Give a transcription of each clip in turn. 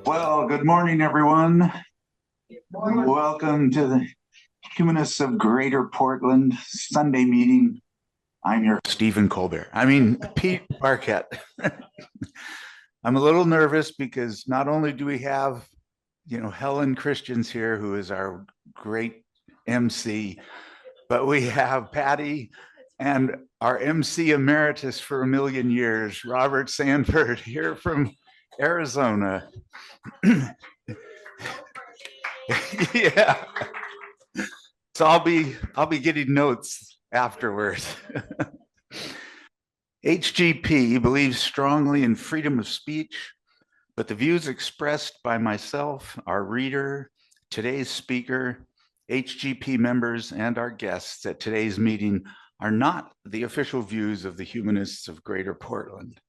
Well, good morning, everyone. Welcome to the Humanists of Greater Portland Sunday meeting. I'm your Stephen Colbert. Pete Barquette. I'm a little nervous because not only do we have, Helen Christians here, who is our great MC, but we have Patty and our MC emeritus for a million years, Robert Sanford, here from Arizona. Yeah. So I'll be getting notes afterwards. HGP believes strongly in freedom of speech, but the views expressed by myself, our reader, today's speaker, HGP members, and our guests at today's meeting are not the official views of the Humanists of Greater Portland.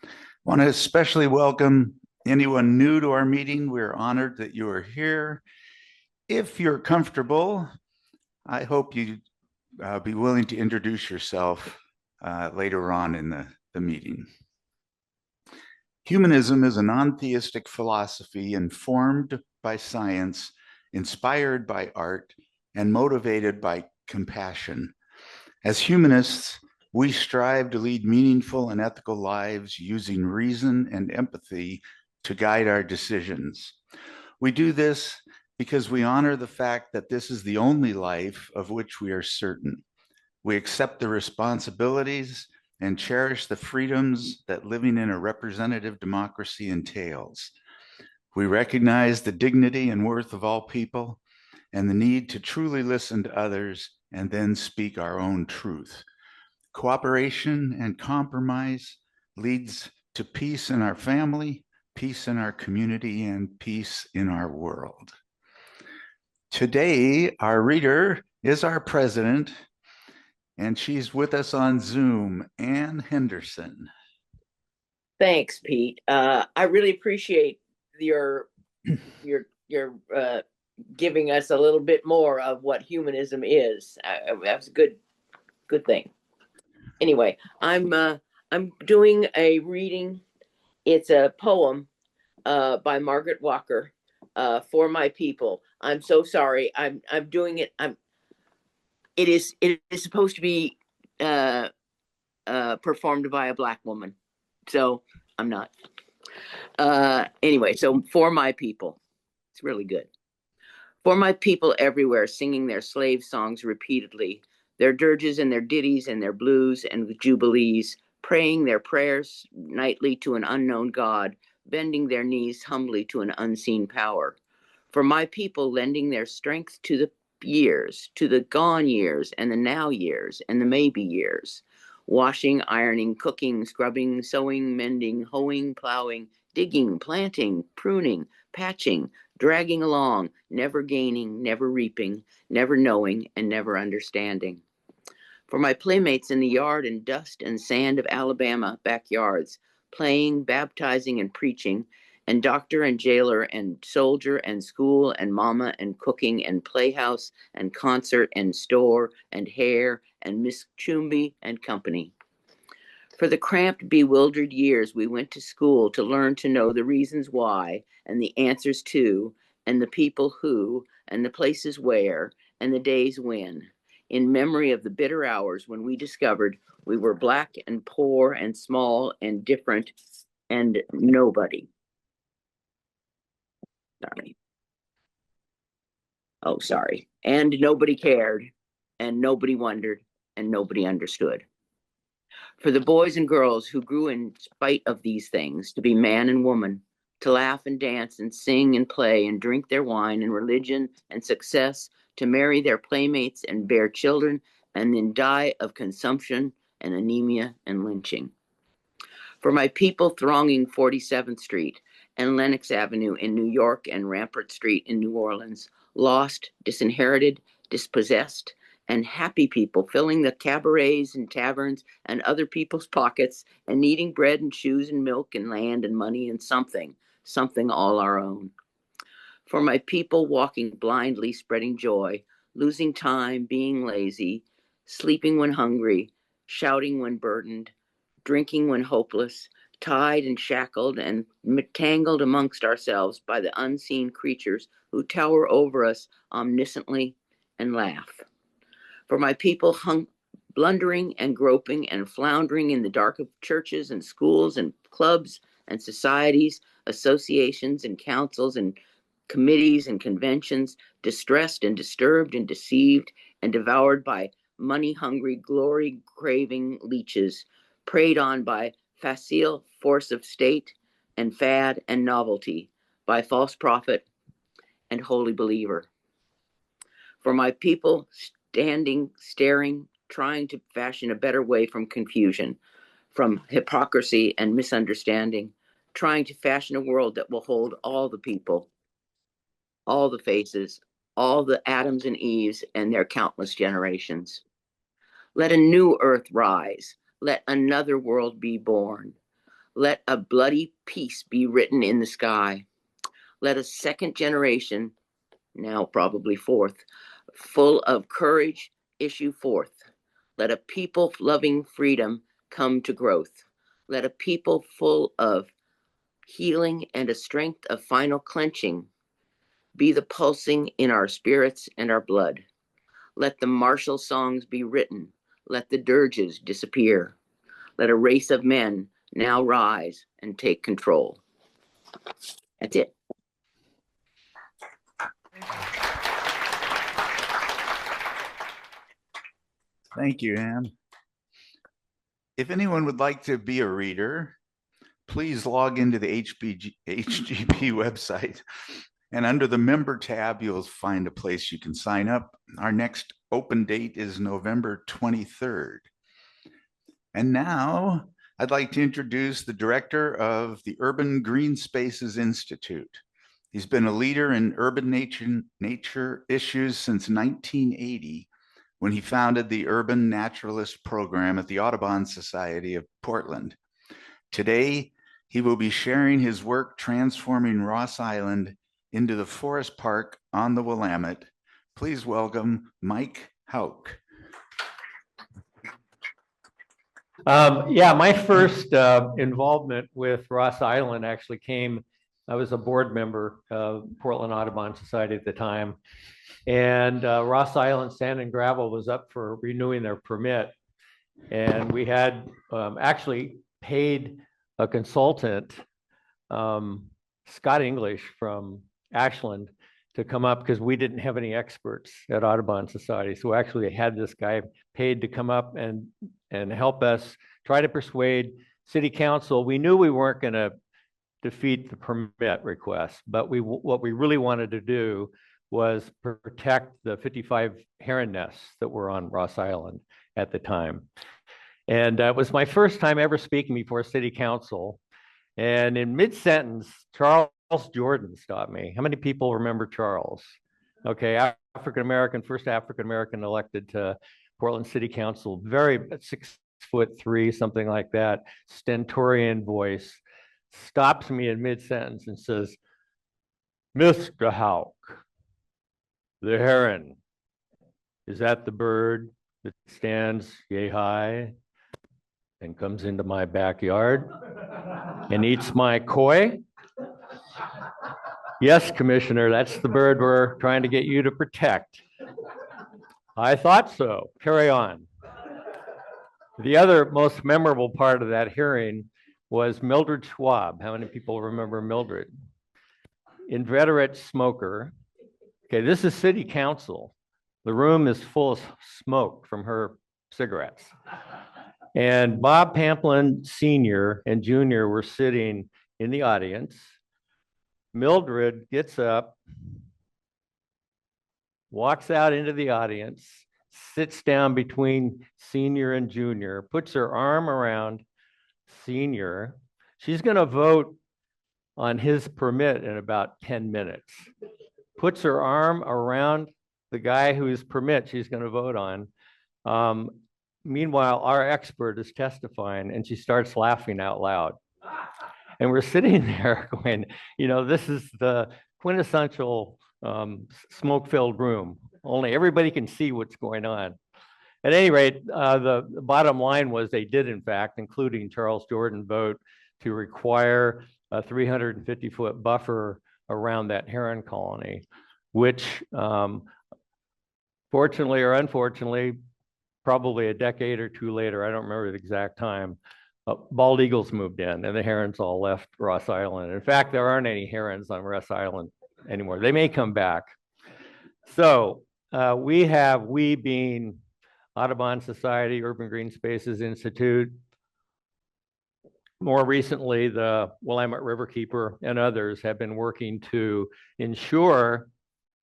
I want to especially welcome anyone new to our meeting. We're honored that you are here. If you're comfortable, I hope you be willing to introduce yourself later on in the meeting. Humanism is a non-theistic philosophy informed by science, inspired by art, and motivated by compassion. As humanists, we strive to lead meaningful and ethical lives using reason and empathy to guide our decisions. We do this because we honor the fact that this is the only life of which we are certain. We accept the responsibilities and cherish the freedoms that living in a representative democracy entails. We recognize the dignity and worth of all people and the need to truly listen to others and then speak our own truth. Cooperation and compromise leads to peace in our family, peace in our community, and peace in our world. Today, our reader is our president, and she's with us on Zoom, Ann Henderson. Thanks, Pete. I really appreciate your giving us a little bit more of what humanism is. That's a good thing. Anyway, I'm doing a reading. It's a poem by Margaret Walker, For My People. I'm so sorry. I'm doing it. It is supposed to be performed by a Black woman, so I'm not. Anyway, so For My People. It's really good. For my people everywhere, singing their slave songs repeatedly, their dirges and their ditties and their blues and jubilees, praying their prayers nightly to an unknown God, bending their knees humbly to an unseen power. For my people lending their strength to the years, to the gone years and the now years and the maybe years, washing, ironing, cooking, scrubbing, sewing, mending, hoeing, plowing, digging, planting, pruning, patching, dragging along, never gaining, never reaping, never knowing, and never understanding. For my playmates in the yard and dust and sand of Alabama backyards, playing, baptizing, and preaching, and doctor and jailer and soldier and school and mama and cooking and playhouse and concert and store and hair and Miss Chumby and company. For the cramped, bewildered years we went to school to learn to know the reasons why and the answers to and the people who and the places where and the days when, in memory of the bitter hours when we discovered we were Black and poor and small and different and nobody. Sorry. And nobody cared and nobody wondered and nobody understood. For the boys and girls who grew in spite of these things, to be man and woman, to laugh and dance and sing and play and drink their wine and religion and success, to marry their playmates and bear children and then die of consumption and anemia and lynching. For my people thronging 47th Street and Lenox Avenue in New York and Rampart Street in New Orleans, lost, disinherited, dispossessed, and happy people filling the cabarets and taverns and other people's pockets and needing bread and shoes and milk and land and money and something all our own. For my people walking blindly, spreading joy, losing time, being lazy, sleeping when hungry, shouting when burdened, drinking when hopeless, tied and shackled and tangled amongst ourselves by the unseen creatures who tower over us omnisciently and laugh. For my people blundering and groping and floundering in the dark of churches and schools and clubs and societies, associations and councils and committees and conventions, distressed and disturbed and deceived and devoured by money-hungry, glory-craving leeches, preyed on by facile force of state and fad and novelty, by false prophet and holy believer. For my people standing, staring, trying to fashion a better way from confusion, from hypocrisy and misunderstanding, trying to fashion a world that will hold all the people, all the faces, all the Adams and Eves and their countless generations. Let a new earth rise. Let another world be born. Let a bloody peace be written in the sky. Let a second generation, now probably fourth, full of courage issue forth. Let a people loving freedom come to growth. Let a people full of healing and a strength of final clenching be the pulsing in our spirits and our blood. Let the martial songs be written. Let the dirges disappear. Let a race of men now rise and take control. That's it. Thank you, Anne. If anyone would like to be a reader, please log into the HGP website. And under the member tab, you'll find a place you can sign up. Our next open date is November 23rd. And now I'd like to introduce the director of the Urban Greenspaces Institute. He's been a leader in urban nature issues since 1980, when he founded the Urban Naturalist Program at the Audubon Society of Portland. Today, he will be sharing his work transforming Ross Island into the forest park on the Willamette. Please welcome Mike Houck. Yeah, my first involvement with Ross Island actually came, I was a board member of Portland Audubon Society at the time. And Ross Island Sand and Gravel was up for renewing their permit. And we had actually paid a consultant, Scott English from Ashland, to come up because we didn't have any experts at Audubon Society. So actually had this guy paid to come up and help us try to persuade city council. We knew we weren't going to defeat the permit request, but what we really wanted to do was protect the 55 heron nests that were on Ross Island at the time. And it was my first time ever speaking before city council. And in mid-sentence, Charles Jordan stopped me. How many people remember Charles? Okay, African-American, first African-American elected to Portland City Council, very 6'3", something like that, stentorian voice, stops me in mid-sentence and says, "Mr. Houck, the heron, is that the bird that stands yay high and comes into my backyard and eats my koi?" "Yes, Commissioner, that's the bird we're trying to get you to protect." "I thought so. Carry on." The other most memorable part of that hearing was Mildred Schwab. How many people remember Mildred? Inveterate smoker. Okay, this is city council. The room is full of smoke from her cigarettes. And Bob Pamplin Sr. and Jr. were sitting in the audience. Mildred gets up, walks out into the audience, sits down between Senior and Junior, puts her arm around Senior. She's going to vote on his permit in about 10 minutes. Puts her arm around the guy whose permit she's going to vote on. Meanwhile, our expert is testifying and she starts laughing out loud. And we're sitting there going, this is the quintessential smoke-filled room. Only everybody can see what's going on. At any rate, the bottom line was they did, in fact, including Charles Jordan, vote to require a 350-foot buffer around that heron colony, which fortunately or unfortunately, probably a decade or two later, I don't remember the exact time, bald eagles moved in and the herons all left Ross Island. In fact, there aren't any herons on Ross Island anymore. They may come back. So we being Audubon Society, Urban Greenspaces Institute, more recently, the Willamette Riverkeeper and others have been working to ensure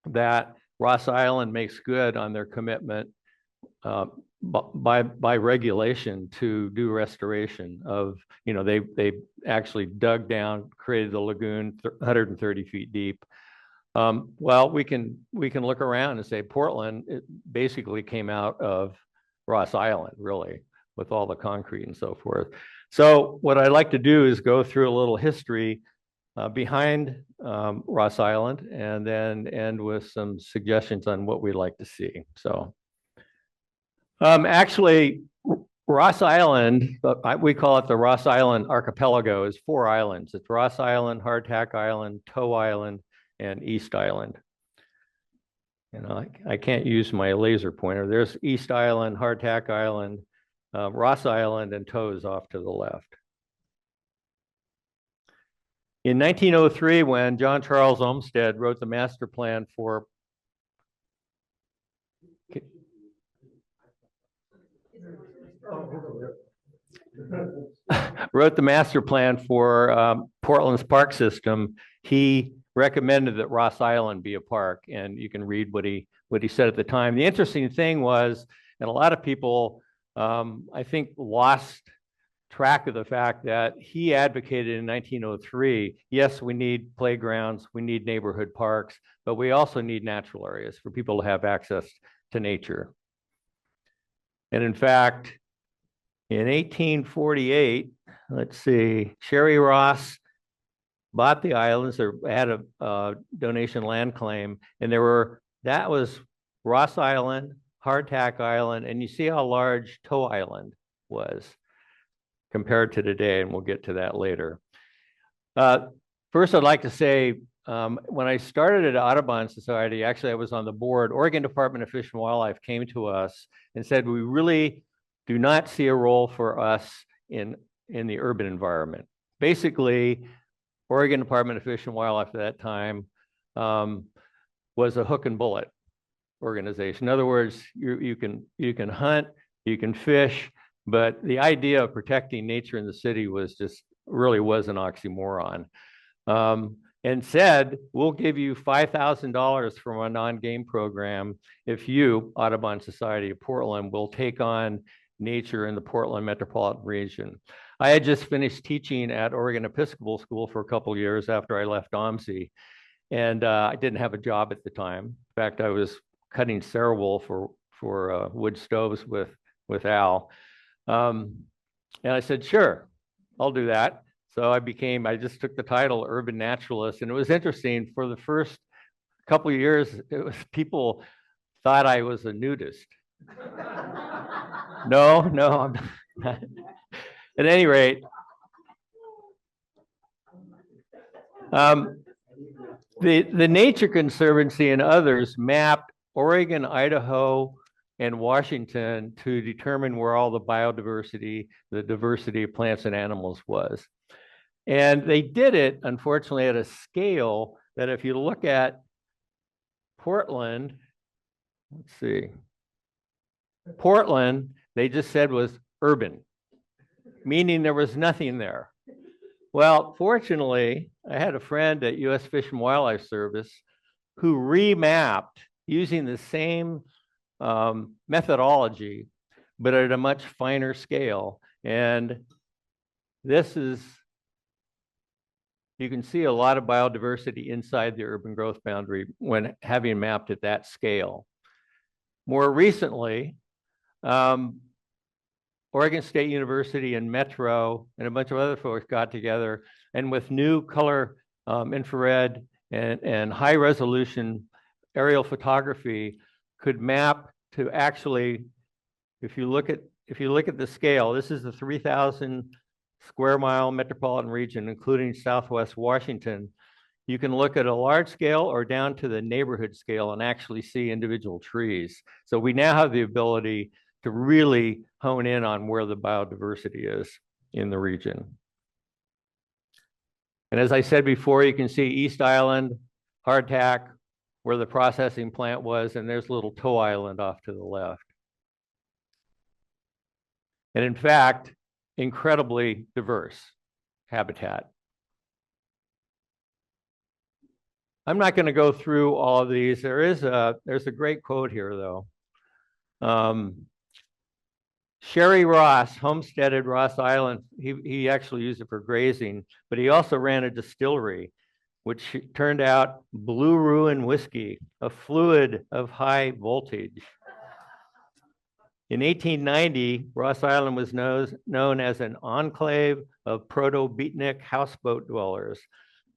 that Ross Island makes good on their commitment by regulation to do restoration of, they actually dug down, created the lagoon 130 feet deep. Well, we can look around and say Portland, it basically came out of Ross Island, really, with all the concrete and so forth. So what I'd like to do is go through a little history behind Ross Island and then end with some suggestions on what we'd like to see. So actually, Ross Island, we call it the Ross Island Archipelago, is 4 islands. It's Ross Island, Hardtack Island, Toe Island, and East Island. I can't use my laser pointer. There's East Island, Hardtack Island, Ross Island, and Toes off to the left. In 1903, when John Charles Olmsted wrote the master plan for Portland's park system, he recommended that Ross Island be a park, and you can read what he said at the time. The interesting thing was, and a lot of people, I think, lost track of the fact that he advocated in 1903, yes, we need playgrounds, we need neighborhood parks, but we also need natural areas for people to have access to nature. And in fact, in 1848, let's see, Sherry Ross bought the islands, or had a donation land claim, and that was Ross Island, Hardtack Island, and you see how large Toe Island was compared to today, and we'll get to that later. First, I'd like to say, when I started at Audubon Society, actually I was on the board, Oregon Department of Fish and Wildlife came to us and said, we really do not see a role for us in the urban environment. Basically, Oregon Department of Fish and Wildlife at that time was a hook and bullet organization. In other words, you can hunt, you can fish, but the idea of protecting nature in the city really was an oxymoron. And said, we'll give you $5,000 from a non-game program if you, Audubon Society of Portland, will take on nature in the Portland metropolitan region. I had just finished teaching at Oregon Episcopal School for a couple of years after I left OMSI, and I didn't have a job at the time. In fact, I was cutting cereal for wood stoves with Al. And I said, sure, I'll do that. So I just took the title Urban Naturalist, and it was interesting. For the first couple of years, people thought I was a nudist. No, I'm not. At any rate, the Nature Conservancy and others mapped Oregon, Idaho, and Washington to determine where all the biodiversity, the diversity of plants and animals was. And they did it, unfortunately, at a scale that if you look at Portland, let's see, Portland, they just said was urban, meaning there was nothing there. Well, fortunately, I had a friend at U.S. Fish and Wildlife Service who remapped using the same methodology, but at a much finer scale. And you can see a lot of biodiversity inside the urban growth boundary when having mapped at that scale. More recently, Oregon State University and Metro and a bunch of other folks got together, and with new color infrared and high resolution aerial photography could map to actually if you look at the scale, this is the 3,000 square mile metropolitan region, including Southwest Washington. You can look at a large scale or down to the neighborhood scale and actually see individual trees. So we now have the ability to really hone in on where the biodiversity is in the region. And as I said before, you can see East Island, hardtack, where the processing plant was, and there's little Toe Island off to the left. And in fact, incredibly diverse habitat. I'm not going to go through all of these. There's a great quote here, though. Sherry Ross homesteaded Ross Island. He actually used it for grazing, but he also ran a distillery, which turned out Blue Ruin whiskey, a fluid of high voltage. In 1890, Ross Island was known as an enclave of proto-beatnik houseboat dwellers,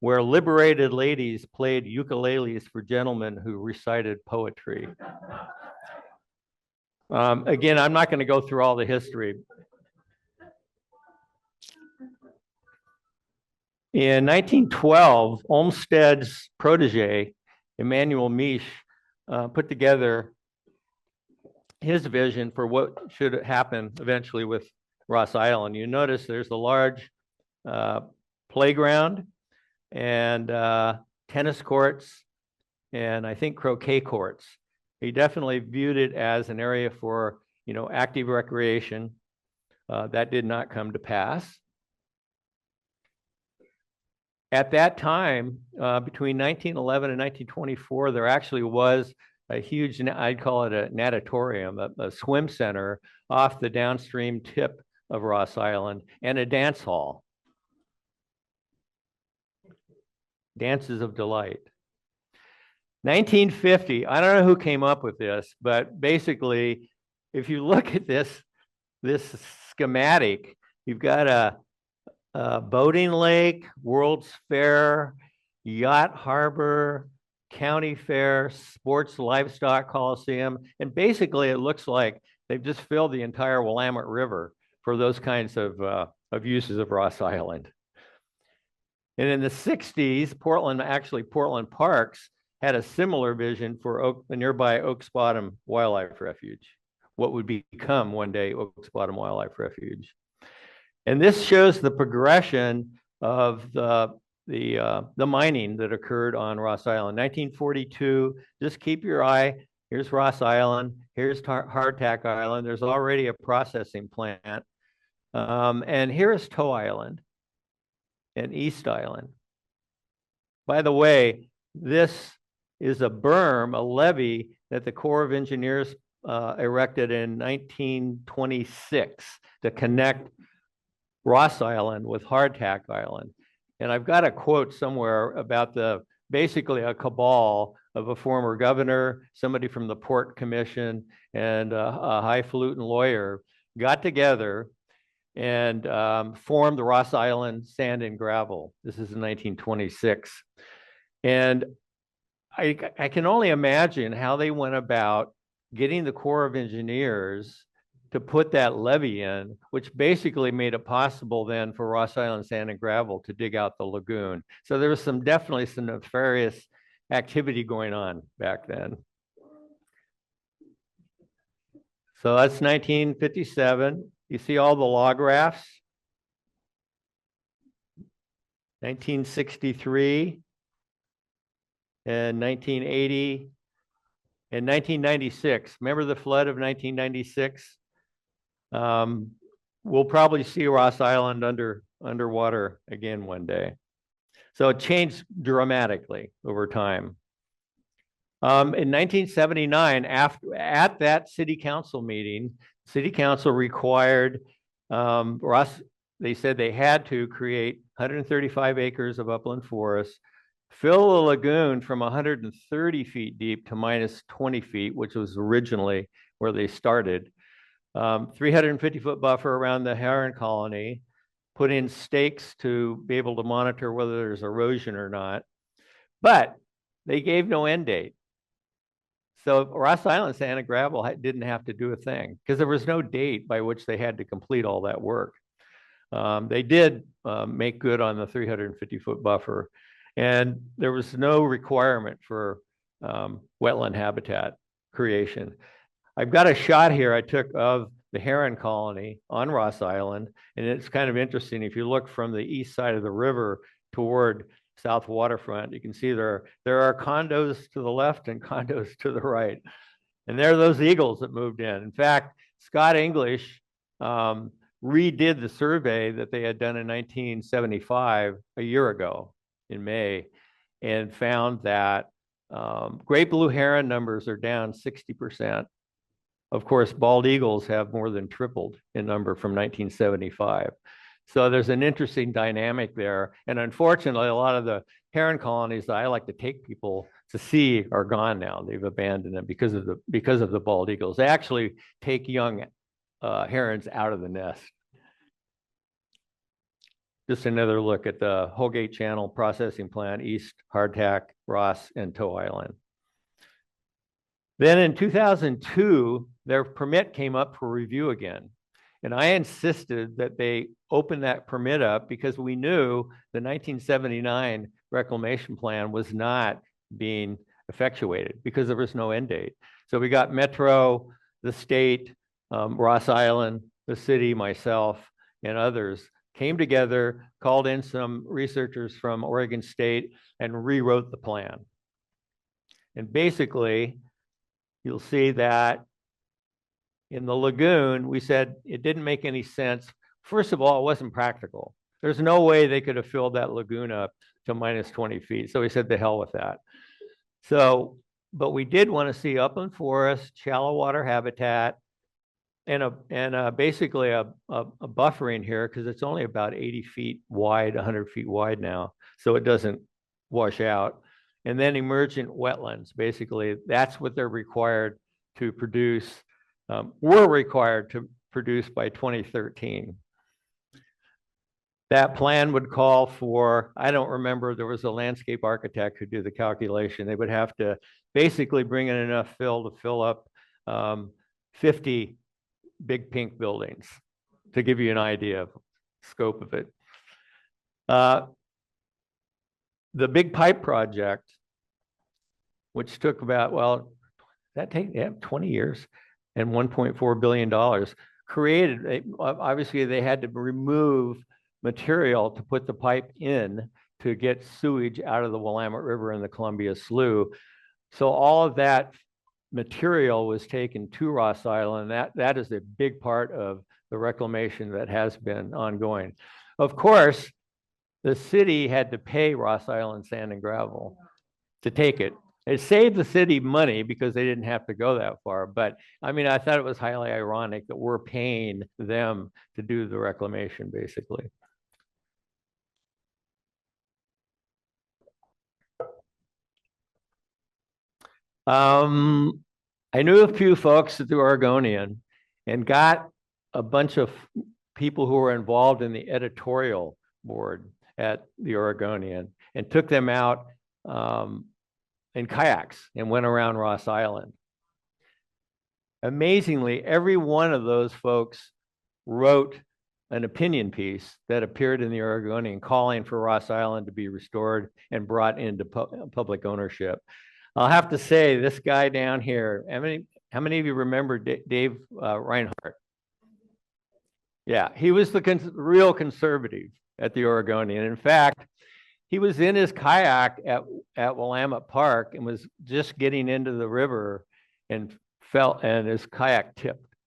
where liberated ladies played ukuleles for gentlemen who recited poetry. Again, I'm not going to go through all the history. In 1912, Olmsted's protege, Emmanuel Miche, put together his vision for what should happen eventually with Ross Island. You notice there's a large playground and tennis courts, and I think croquet courts. He definitely viewed it as an area for, active recreation. That did not come to pass. At that time, between 1911 and 1924, there actually was a huge, I'd call it a natatorium, a swim center off the downstream tip of Ross Island, and a dance hall. Dances of Delight. 1950, I don't know who came up with this, but basically, if you look at this schematic, you've got a boating lake, World's Fair, yacht harbor, county fair, sports livestock coliseum, and basically it looks like they've just filled the entire Willamette River for those kinds of uses of Ross Island. And in the 60s, Portland Parks had a similar vision for the nearby Oaks Bottom Wildlife Refuge, what would become one day Oaks Bottom Wildlife Refuge. And this shows the progression of the mining that occurred on Ross Island. 1942, just keep your eye, here's Ross Island, here's Hardtack Island, there's already a processing plant. And here is Toe Island and East Island. By the way, this is a berm, a levee that the Corps of Engineers erected in 1926 to connect Ross Island with Hardtack Island. And I've got a quote somewhere about basically a cabal of a former governor, somebody from the Port Commission, and a highfalutin lawyer got together and formed the Ross Island Sand and Gravel. This is in 1926. And I can only imagine how they went about getting the Corps of Engineers to put that levee in, which basically made it possible then for Ross Island Sand and Gravel to dig out the lagoon. So there was definitely some nefarious activity going on back then. So that's 1957. You see all the log rafts. 1963 and 1980 and 1996. Remember the flood of 1996? We'll probably see Ross Island underwater again one day. So it changed dramatically over time. In 1979, at that city council meeting, city council required they said they had to create 135 acres of upland forest, fill the lagoon from 130 feet deep to minus 20 feet, which was originally where they started. 350-foot buffer around the heron colony, put in stakes to be able to monitor whether there's erosion or not. But they gave no end date. So Ross Island Sand and Gravel didn't have to do a thing because there was no date by which they had to complete all that work. They did make good on the 350-foot buffer, and there was no requirement for wetland habitat creation. I've got a shot here I took of the heron colony on Ross Island, and it's kind of interesting. If you look from the east side of the river toward South Waterfront, you can see there are condos to the left and condos to the right. And there are those eagles that moved in. In fact, Scott English redid the survey that they had done in 1975, a year ago in May, and found that great blue heron numbers are down 60%. Of course, bald eagles have more than tripled in number from 1975. So there's an interesting dynamic there. And unfortunately, a lot of the heron colonies that I like to take people to see are gone now. They've abandoned them because of the bald eagles. They actually take young herons out of the nest. Just another look at the Holgate Channel Processing Plant, East, Hardtack, Ross, and Toe Island. Then in 2002, their permit came up for review again. And I insisted that they open that permit up because we knew the 1979 reclamation plan was not being effectuated because there was no end date. So we got Metro, the state, Ross Island, the city, myself, and others came together, called in some researchers from Oregon State, and rewrote the plan. And basically, you'll see that in the lagoon, we said it didn't make any sense. First of all, it wasn't practical. There's no way they could have filled that lagoon up to minus 20 feet. So we said, the hell with that. So, but we did want to see upland forest, shallow water habitat, and basically a buffering here because it's only about 80 feet wide, 100 feet wide now. So it doesn't wash out. And then emergent wetlands, basically, that's what they're required to produce, were required to produce by 2013. That plan would call for, I don't remember, there was a landscape architect who did the calculation. They would have to basically bring in enough fill to fill up 50 big pink buildings, to give you an idea of scope of it. The Big Pipe project, which took about, well, that take 20 years and $1.4 billion, created, obviously they had to remove material to put the pipe in to get sewage out of the Willamette River and the Columbia Slough. So all of that material was taken to Ross Island. That is a big part of the reclamation that has been ongoing. Of course, the city had to pay Ross Island Sand and Gravel to take it. It saved the city money because they didn't have to go that far. But I mean, I thought it was highly ironic that we're paying them to do the reclamation, basically. I knew a few folks at the Oregonian and got a bunch of people who were involved in the editorial board at the Oregonian and took them out in kayaks and went around Ross Island. Amazingly, every one of those folks wrote an opinion piece that appeared in the Oregonian calling for Ross Island to be restored and brought into public ownership. I'll have to say, this guy down here, how many of you remember Dave Reinhardt? Yeah, he was the real conservative at the Oregonian. In fact, he was in his kayak at Willamette Park and was just getting into the river and fell, and his kayak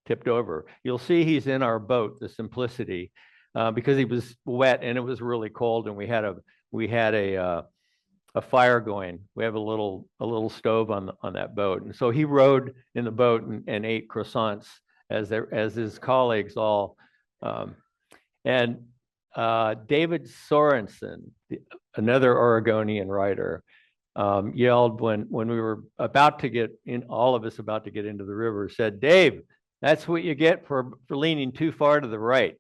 tipped over. You'll see he's in our boat, the Simplicity, because he was wet and it was really cold, and we had a fire going. We have a little stove on that boat, and so he rode in the boat and ate croissants as his colleagues all. David Sorensen, another Oregonian writer, yelled when we were about to get in, all of us about to get into the river, said, "Dave, that's what you get for leaning too far to the right."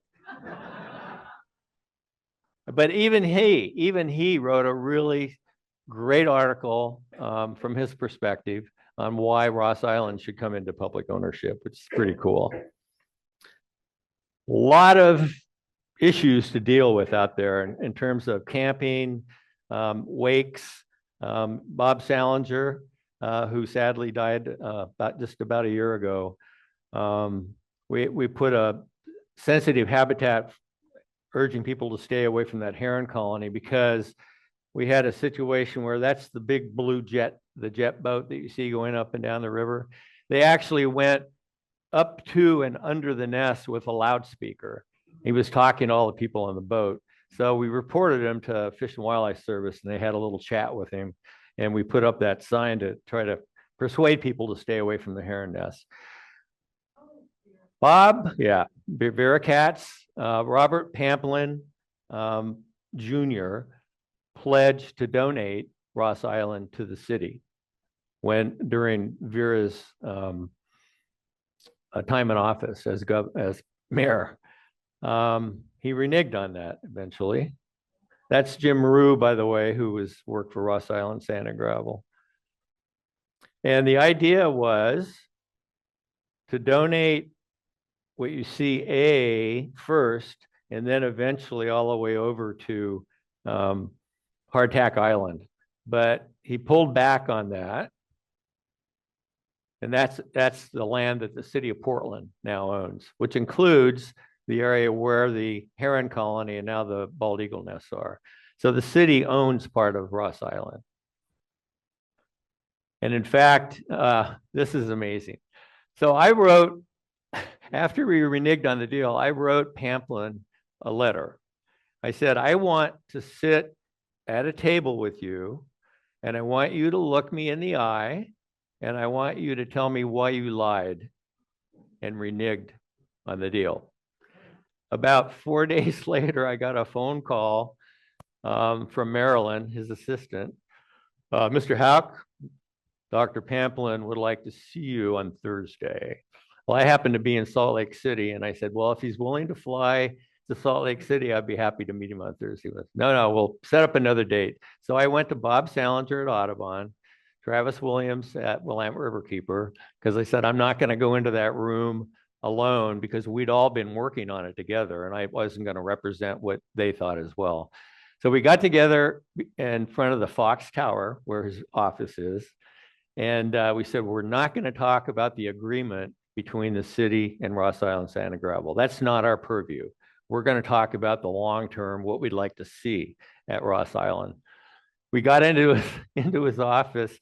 But even he wrote a really great article from his perspective on why Ross Island should come into public ownership, which is pretty cool. A lot of issues to deal with out there in terms of camping, wakes. Bob Salinger, who sadly died about a year ago, we put a sensitive habitat urging people to stay away from that heron colony because we had a situation where that's the big blue jet, the jet boat that you see going up and down the river. They actually went up to and under the nest with a loudspeaker. He was talking to all the people on the boat. So we reported him to Fish and Wildlife Service, and they had a little chat with him. And we put up that sign to try to persuade people to stay away from the heron nest. Bob, yeah, Veracats, Robert Pamplin Jr. pledged to donate Ross Island to the city during Vera's time in office as mayor. He reneged on that eventually. That's Jim Maru, by the way, who worked for Ross Island Sand and Gravel. And the idea was to donate what you see first, and then eventually all the way over to Hardtack Island. But he pulled back on that. And that's the land that the city of Portland now owns, which includes the area where the heron colony and now the bald eagle nests are. So the city owns part of Ross Island. And in fact, this is amazing. So I wrote, after we reneged on the deal, I wrote Pamplin a letter. I said, I want to sit at a table with you, and I want you to look me in the eye, and I want you to tell me why you lied and reneged on the deal. About 4 days later, I got a phone call from Marilyn, his assistant. Mr. Houck, Dr. Pamplin would like to see you on Thursday. Well, I happened to be in Salt Lake City, and I said, well, if he's willing to fly to Salt Lake City, I'd be happy to meet him on Thursday. No, we'll set up another date. So I went to Bob Salinger at Audubon, Travis Williams at Willamette Riverkeeper, because I said, I'm not going to go into that room alone because we'd all been working on it together, and I wasn't going to represent what they thought as well. So we got together in front of the Fox Tower where his office is, and we said, we're not going to talk about the agreement between the city and Ross Island Sand and Gravel. That's not our purview. We're going to talk about the long term, what we'd like to see at Ross Island. We got into his office,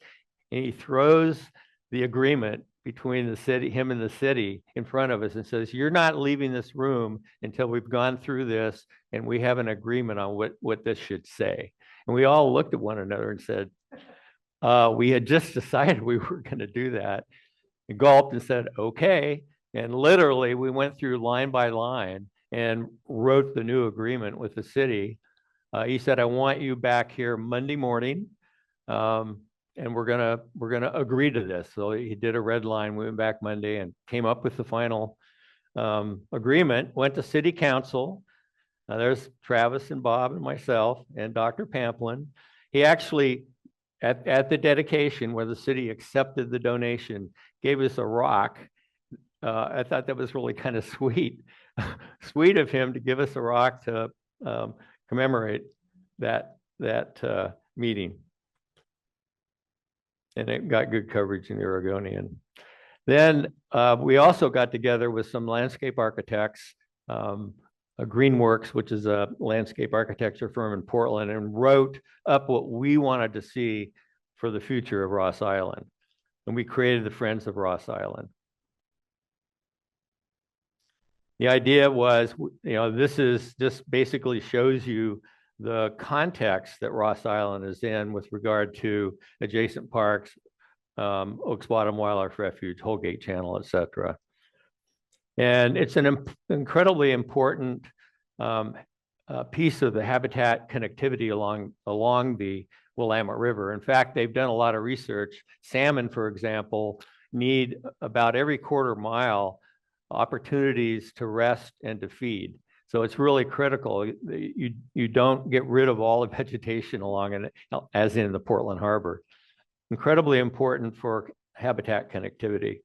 and he throws the agreement between the city, him and the city, in front of us and says, you're not leaving this room until we've gone through this and we have an agreement on what this should say. And we all looked at one another and said, we had just decided we were going to do that. And gulped and said, okay. And literally we went through line by line and wrote the new agreement with the city. He said, I want you back here Monday morning. And we're gonna agree to this. So he did a red line. We went back Monday and came up with the final agreement. Went to city council. There's Travis and Bob and myself and Dr. Pamplin. He actually, at the dedication where the city accepted the donation, gave us a rock. I thought that was really kind of sweet, sweet of him to give us a rock to commemorate that meeting. And it got good coverage in the Oregonian. Then we also got together with some landscape architects, Greenworks, which is a landscape architecture firm in Portland, and wrote up what we wanted to see for the future of Ross Island. And we created the Friends of Ross Island. The idea was, this basically shows you the context that Ross Island is in with regard to adjacent parks, Oaks Bottom Wildlife Refuge, Holgate Channel, et cetera. And it's an incredibly important piece of the habitat connectivity along the Willamette River. In fact, they've done a lot of research. Salmon, for example, need about every quarter mile opportunities to rest and to feed. So it's really critical. You don't get rid of all the vegetation along it, as in the Portland Harbor. Incredibly important for habitat connectivity.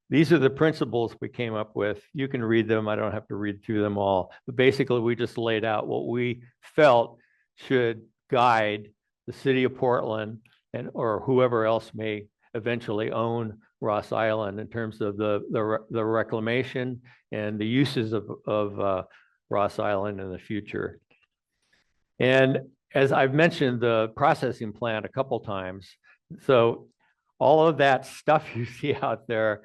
These are the principles we came up with. You can read them. I don't have to read through them all. But basically, we just laid out what we felt should guide the city of Portland and or whoever else may eventually own Ross Island in terms of the reclamation and the uses of Ross Island in the future. And as I've mentioned, the processing plant a couple times. So all of that stuff you see out there,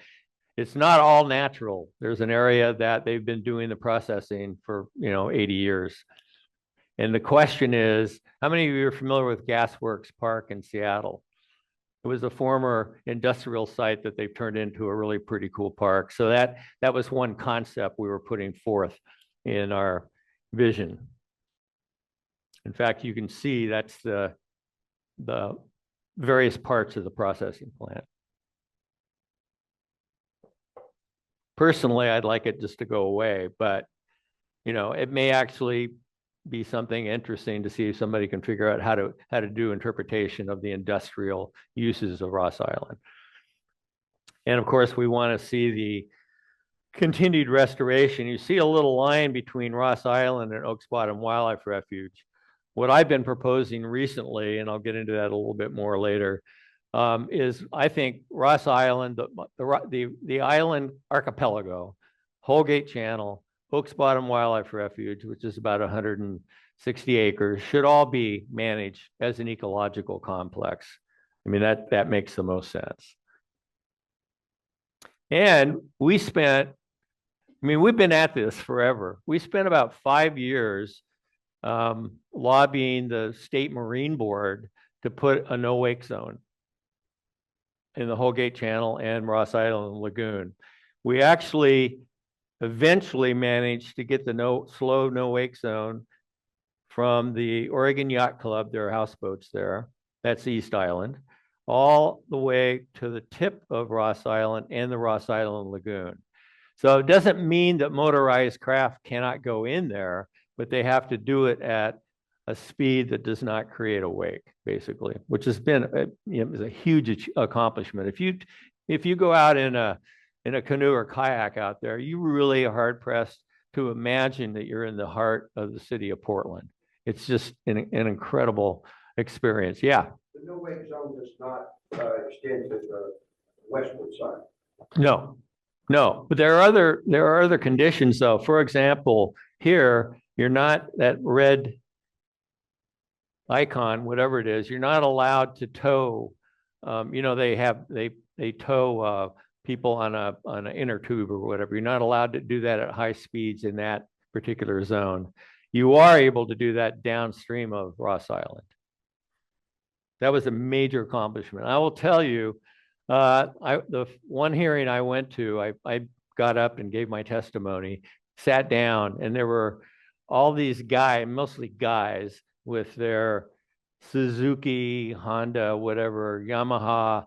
it's not all natural. There's an area that they've been doing the processing for 80 years. And the question is, how many of you are familiar with Gasworks Park in Seattle? It was a former industrial site that they've turned into a really pretty cool park. So that was one concept we were putting forth in our vision. In fact, you can see that's the various parts of the processing plant. Personally, I'd like it just to go away, but it may actually be something interesting to see if somebody can figure out how to do interpretation of the industrial uses of Ross Island. And of course, we want to see the continued restoration. You see a little line between Ross Island and Oaks Bottom Wildlife Refuge. What I've been proposing recently, and I'll get into that a little bit more later, is I think Ross Island, the island archipelago, Holgate Channel, Oaks Bottom Wildlife Refuge, which is about 160 acres, should all be managed as an ecological complex. I mean, that makes the most sense. And we've been at this forever. We spent about 5 years lobbying the State Marine Board to put a no-wake zone in the Holgate Channel and Ross Island Lagoon. We actually eventually managed to get the slow no-wake zone from the Oregon Yacht Club. There are houseboats there. That's East Island, all the way to the tip of Ross Island and the Ross Island Lagoon. So it doesn't mean that motorized craft cannot go in there, but they have to do it at a speed that does not create a wake, basically, which has been a huge accomplishment. If you go out in a canoe or kayak out there, you really are hard pressed to imagine that you're in the heart of the city of Portland. It's just an incredible experience. Yeah. The no-wake zone does not extend to the westward side. No, but there are other conditions though. For example, here you're not that red icon, whatever it is. You're not allowed to tow. They tow people on an inner tube or whatever. You're not allowed to do that at high speeds in that particular zone. You are able to do that downstream of Ross Island. That was a major accomplishment. I will tell you, the one hearing I went to, I got up and gave my testimony, sat down, and there were all these guys, mostly guys, with their Suzuki, Honda, whatever, Yamaha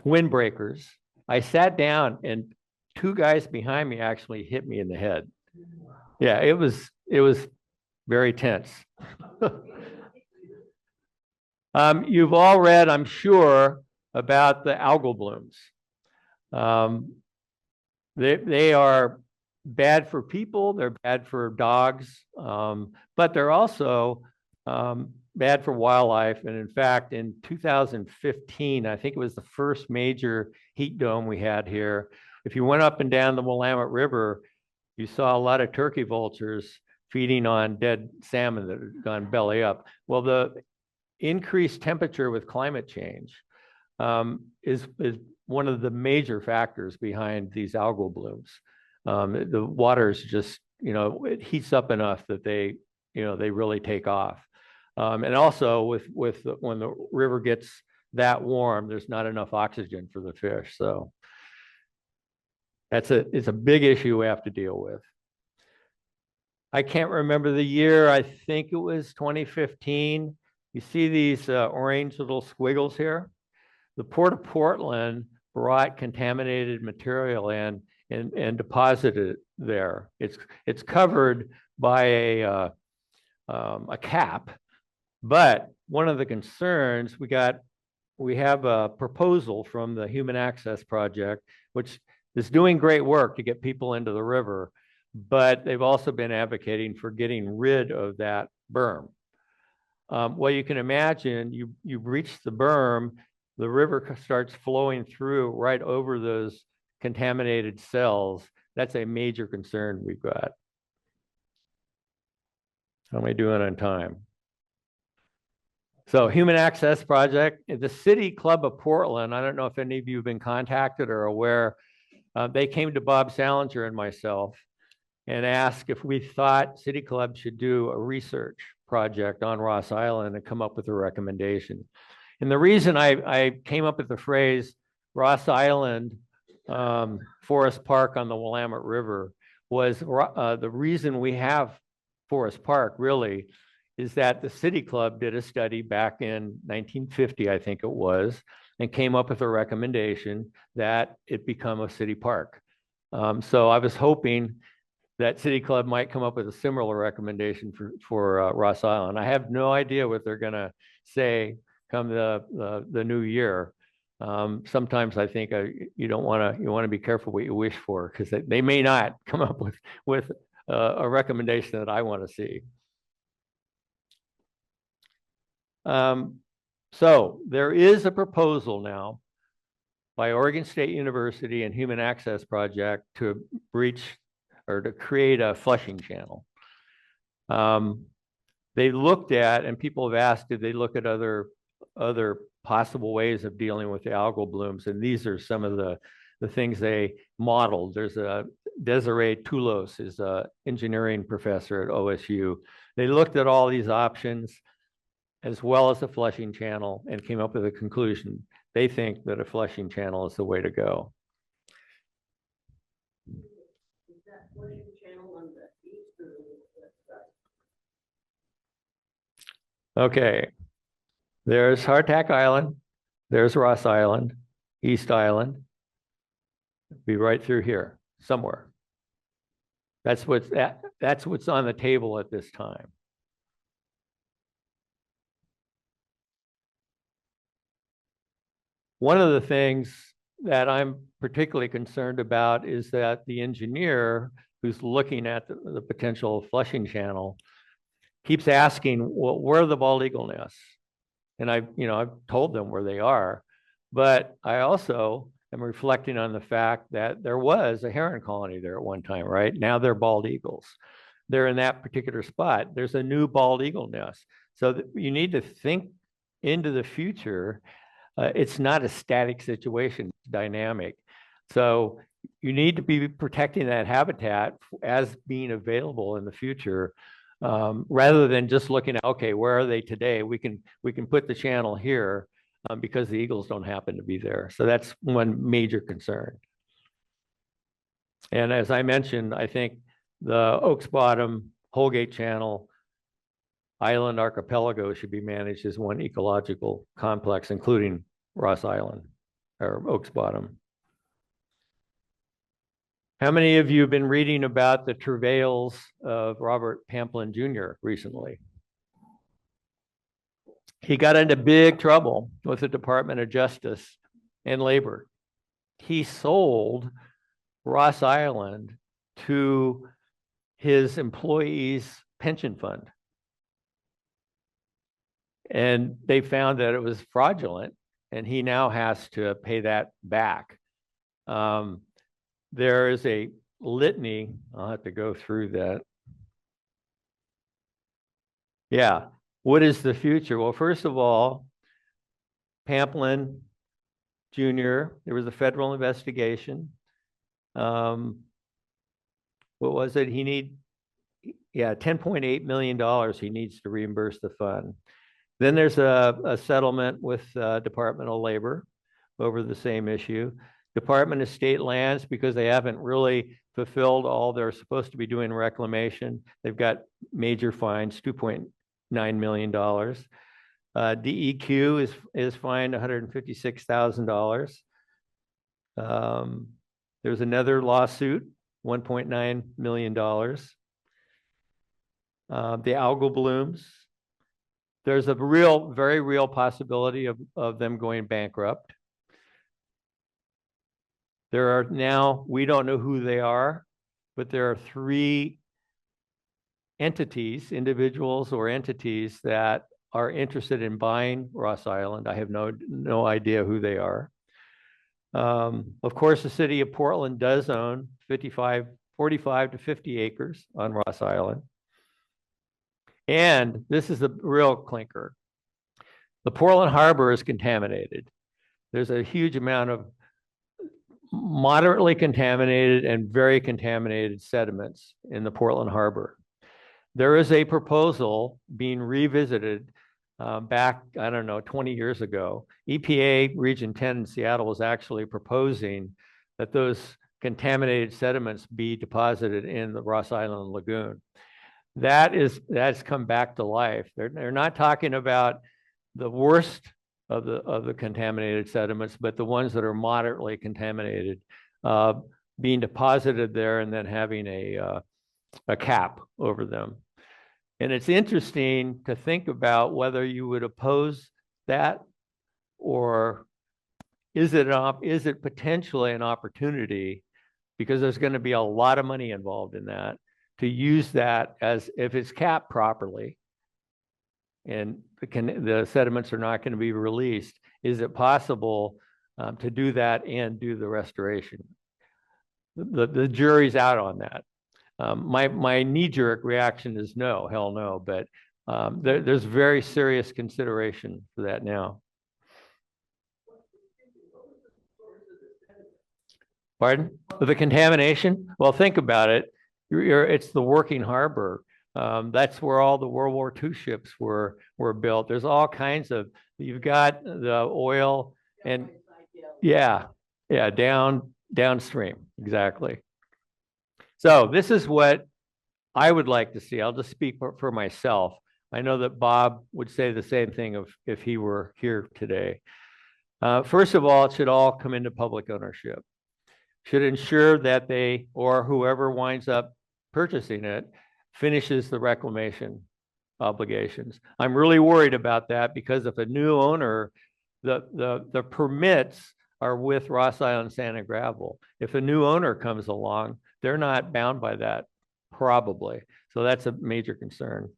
windbreakers. I sat down and 2 guys behind me actually hit me in the head. Yeah, it was very tense. You've all read, I'm sure, about the algal blooms. They are bad for people, they're bad for dogs, but they're also bad for wildlife. And in fact, in 2015, I think it was the first major heat dome we had here. If you went up and down the Willamette River, you saw a lot of turkey vultures feeding on dead salmon that had gone belly up. Well, the increased temperature with climate change is one of the major factors behind these algal blooms. The water's just, it heats up enough that they really take off. And also when the river gets that warm, there's not enough oxygen for the fish. So it's a big issue we have to deal with. I can't remember the year. I think it was 2015. You see these orange little squiggles here? The Port of Portland brought contaminated material in and deposited it there. It's covered by a a cap. But one of the concerns we have a proposal from the Human Access Project, which is doing great work to get people into the river, but they've also been advocating for getting rid of that berm. Well, you can imagine you reach the berm, the river starts flowing through right over those contaminated cells. That's a major concern we've got. How am I doing on time? So Human Access Project, the City Club of Portland, I don't know if any of you have been contacted or aware, they came to Bob Salinger and myself and asked if we thought City Club should do a research project on Ross Island and come up with a recommendation. And the reason I came up with the phrase Ross Island Forest Park on the Willamette River was the reason we have Forest Park really is that the City Club did a study back in 1950, I think it was, and came up with a recommendation that it become a city park. So I was hoping that City Club might come up with a similar recommendation for Ross Island. I have no idea what they're going to say come the new year. Sometimes I think you want to be careful what you wish for, because they may not come up with a recommendation that I want to see. So there is a proposal now by Oregon State University and Human Access Project to breach or to create a flushing channel. They looked at, and people have asked, did they look at other possible ways of dealing with the algal blooms? And these are some of the things they modeled. There's a Desiree Toulos is an engineering professor at OSU. They looked at all these options as well as a flushing channel and came up with a conclusion. They think that a flushing channel is the way to go. Is that flushing channel on the east or the west side? Okay, there's Hardtack Island, there's Ross Island, East Island. Be right through here somewhere. That's what's on the table at this time. One of the things that I'm particularly concerned about is that the engineer who's looking at the potential flushing channel keeps asking, well, where are the bald eagle nests? And I've told them where they are, but I also am reflecting on the fact that there was a heron colony there at one time, right? Now they're bald eagles. They're in that particular spot. There's a new bald eagle nest. So you need to think into the future. It's not a static situation, it's dynamic. So you need to be protecting that habitat as being available in the future, rather than just looking at, okay, where are they today? We can put the channel here because the eagles don't happen to be there. So that's one major concern. And as I mentioned, I think the Oaks Bottom, Holgate Channel, Island Archipelago should be managed as one ecological complex, including Ross Island or Oaks Bottom. How many of you have been reading about the travails of Robert Pamplin Jr. recently? He got into big trouble with the Department of Justice and Labor. He sold Ross Island to his employees' pension fund. And they found that it was fraudulent, and he now has to pay that back. There is a litany. I'll have to go through that. Yeah. What is the future? Well, first of all, Pamplin Jr., there was a federal investigation. What was it? $10.8 million he needs to reimburse the fund. Then there's a settlement with Department of Labor over the same issue. Department of State Lands, because they haven't really fulfilled all they're supposed to be doing reclamation, they've got major fines, $2.9 million. DEQ is fined $156,000. There's another lawsuit, $1.9 million. the algal blooms. There's a real, very real possibility of them going bankrupt. There are now, we don't know who they are, but there are 3 entities, individuals or entities that are interested in buying Ross Island. I have no idea who they are. Of course, the city of Portland does own 45 to 50 acres on Ross Island. And this is the real clinker. The Portland Harbor is contaminated. There's a huge amount of moderately contaminated and very contaminated sediments in the Portland Harbor. There is a proposal being revisited back, I don't know, 20 years ago. EPA Region 10 in Seattle was actually proposing that those contaminated sediments be deposited in the Ross Island Lagoon. That's come back to life. They're not talking about the worst of the contaminated sediments, but the ones that are moderately contaminated being deposited there and then having a cap over them. And it's interesting to think about whether you would oppose that, or is it potentially an opportunity, because there's going to be a lot of money involved in that, to use that as, if it's capped properly and the sediments are not going to be released, is it possible to do that and do the restoration? The jury's out on that. My knee-jerk reaction is no, hell no, but there's very serious consideration for that now. Pardon? The contamination? Well, think about it. It's the working harbor. That's where all the World War II ships were built. There's all kinds of, you've got the oil and downstream, exactly. So this is what I would like to see. I'll just speak for myself. I know that Bob would say the same thing if he were here today. First of all, it should all come into public ownership. Should ensure that they, or whoever winds up purchasing it, finishes the reclamation obligations. I'm really worried about that, because if a new owner, the permits are with Ross Island Sand and Gravel. If a new owner comes along, they're not bound by that, probably. So that's a major concern.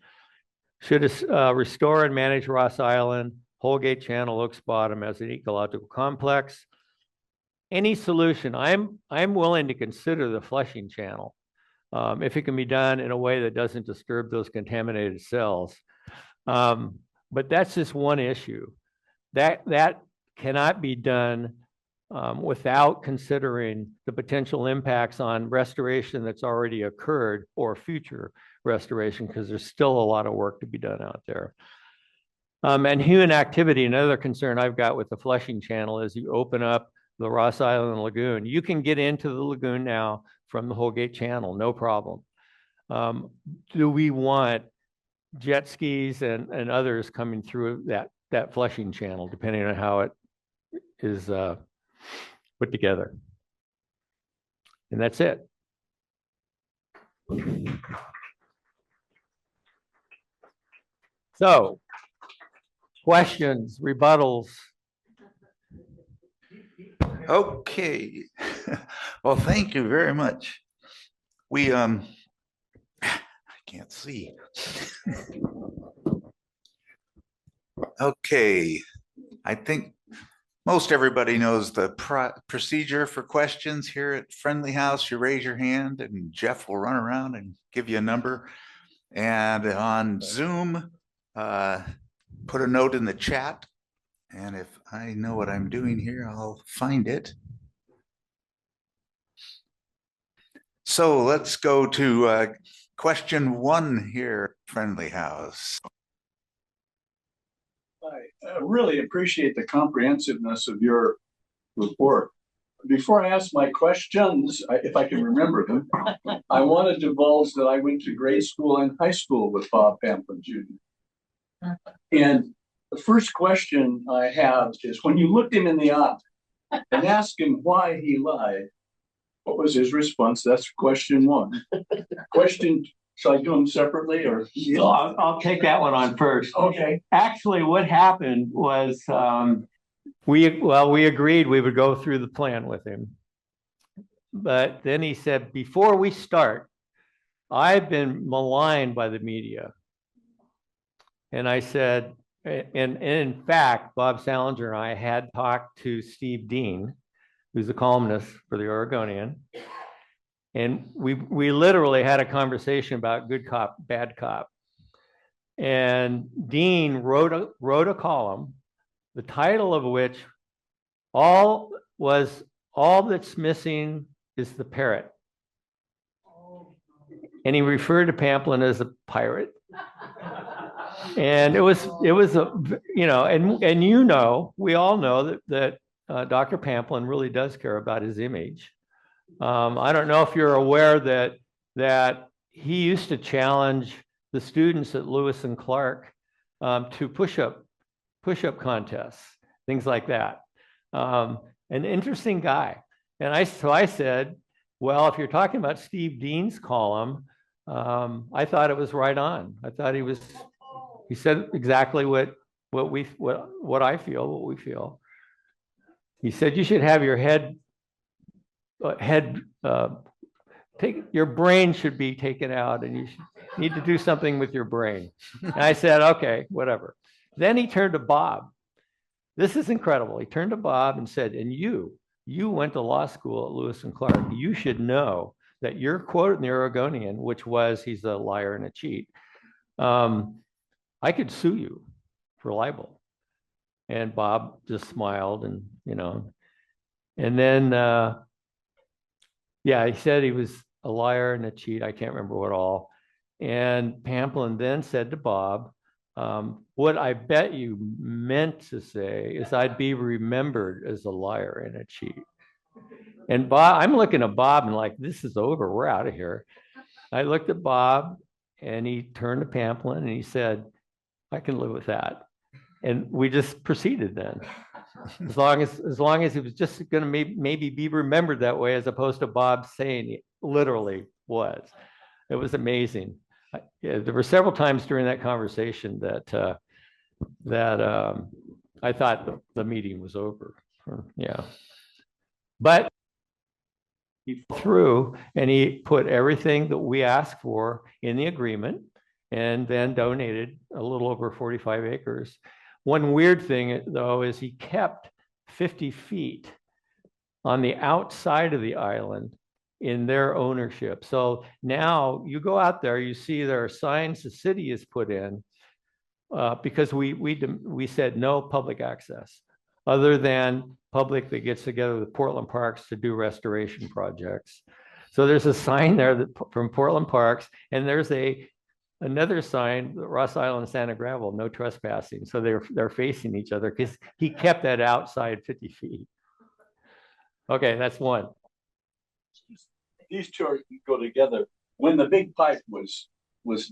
Should restore and manage Ross Island, Holgate Channel, Oaks Bottom as an ecological complex. Any solution, I'm willing to consider the flushing channel if it can be done in a way that doesn't disturb those contaminated cells. But that's just one issue. That cannot be done without considering the potential impacts on restoration that's already occurred or future restoration, because there's still a lot of work to be done out there. And human activity, another concern I've got with the flushing channel is you open up the Ross Island Lagoon. You can get into the lagoon now from the Holgate Channel, no problem. Do we want jet skis and others coming through that flushing channel, depending on how it is put together? And that's it. So, questions, rebuttals? Okay. Well, thank you very much. We I can't see. Okay. I think most everybody knows the procedure for questions here at Friendly House. You raise your hand and Jeff will run around and give you a number. And on Zoom, put a note in the chat. And if I know what I'm doing here, I'll find it. So let's go to question 1 here, Friendly House. I really appreciate the comprehensiveness of your report. Before I ask my questions, if I can remember them, I want to divulge that I went to grade school and high school with Bob Pamplin Jr. And the first question I have is, when you looked him in the eye and asked him why he lied, what was his response? That's question 1. Question So I do them separately or? So I'll take that one on first. Okay. Actually, what happened was we agreed we would go through the plan with him. But then he said, before we start, I've been maligned by the media. And I said, and in fact, Bob Salinger and I had talked to Steve Dean, who's a columnist for the Oregonian. And we literally had a conversation about good cop, bad cop. And Dean wrote a column, the title of which all that's missing is the parrot. And he referred to Pamplin as a pirate. And it was a, you know, and you know, we all know that Dr. Pamplin really does care about his image. I don't know if you're aware that he used to challenge the students at Lewis and Clark to push-up contests, things like that. An interesting guy. And so I said, well, if you're talking about Steve Dean's column, I thought it was right on. I thought he said exactly what we feel. He said you should have your your brain should be taken out and you need to do something with your brain. And I said, okay, whatever. Then he turned to Bob. This is incredible. He turned to Bob and said, and you went to law school at Lewis and Clark. You should know that your quote in the Oregonian, which was, he's a liar and a cheat, I could sue you for libel. And Bob just smiled and, you know, and then, yeah, he said he was a liar and a cheat. I can't remember what all. And Pamplin then said to Bob, what I bet you meant to say is I'd be remembered as a liar and a cheat. And Bob, I'm looking at Bob and like, this is over. We're out of here. I looked at Bob and he turned to Pamplin and he said, I can live with that. And we just proceeded then. As long as he was just going to maybe be remembered that way, as opposed to Bob saying it literally was. It was amazing. There were several times during that conversation that I thought the meeting was over. Yeah, but he threw and he put everything that we asked for in the agreement, and then donated a little over 45 acres. One weird thing, though, is he kept 50 feet on the outside of the island in their ownership. So now you go out there, you see there are signs the city has put in because we said no public access other than public that gets together with Portland Parks to do restoration projects. So there's a sign there from Portland Parks, and there's another sign, Ross Island, Santa Gravel, no trespassing. So they're facing each other because he kept that outside 50 feet. Okay, that's one. These two go together. When the big pipe was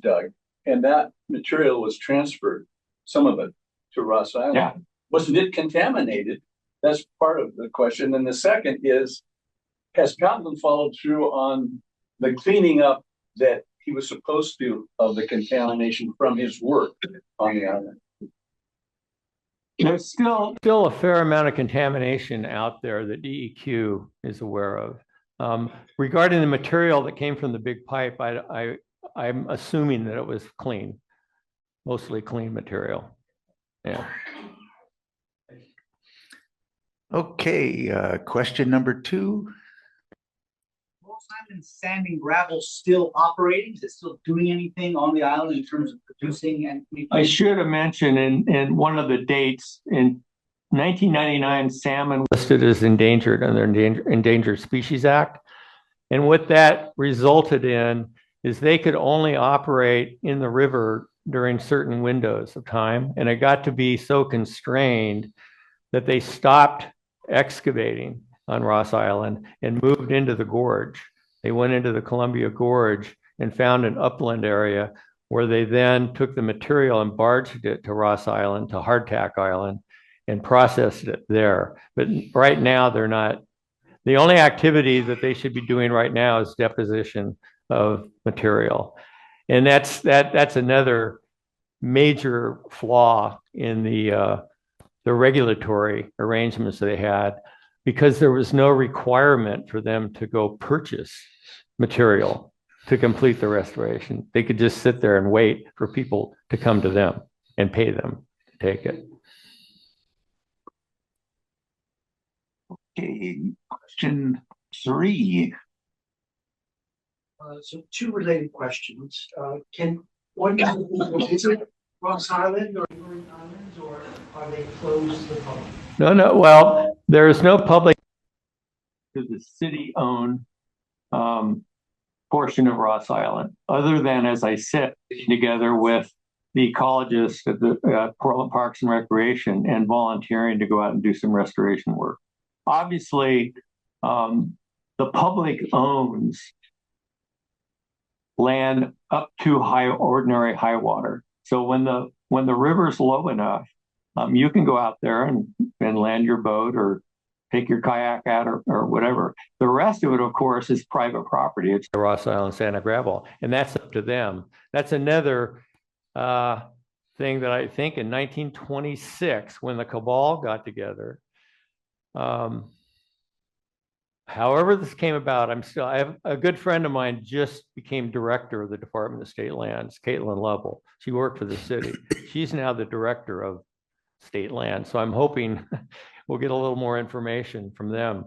dug and that material was transferred, some of it to Ross Island, yeah, wasn't it contaminated? That's part of the question. And the second is, has Pamplin followed through on the cleaning up that he was supposed to of the contamination from his work on the island? There's still a fair amount of contamination out there that DEQ is aware of. Regarding the material that came from the big pipe, I'm assuming that it was clean, mostly clean material. Yeah. Okay, question number 2. Ross Island Sand and Gravel still operating? Is it still doing anything on the island in terms of producing anything? I should have mentioned in one of the dates in 1999, salmon listed as endangered under Endangered Species Act. And what that resulted in is they could only operate in the river during certain windows of time. And it got to be so constrained that they stopped excavating on Ross Island and moved into the gorge. They went into the Columbia Gorge and found an upland area where they then took the material and barged it to Ross Island, to Hardtack Island, and processed it there. But right now, they're not. The only activity that they should be doing right now is deposition of material. And that's another major flaw in the regulatory arrangements they had, because there was no requirement for them to go purchase material to complete the restoration. They could just sit there and wait for people to come to them and pay them to take it. Okay, question 3. So two related questions. What is it Ross Island or Urban Islands, or are they closed to the public? No. Well, there is no public to the city-owned portion of Ross Island, other than, as I said, together with the ecologists at the Portland Parks and Recreation and volunteering to go out and do some restoration work. Obviously, the public owns land up to ordinary high water. So when the river's low enough, you can go out there and land your boat or take your kayak out or whatever. The rest of it, of course, is private property. It's the Ross Island Sand and Gravel, and that's up to them. That's another thing that I think in 1926, when the cabal got together, however this came about, I have a good friend of mine just became director of the Department of State Lands, Caitlin Lovell. She worked for the city. She's now the director of state land. So I'm hoping we'll get a little more information from them.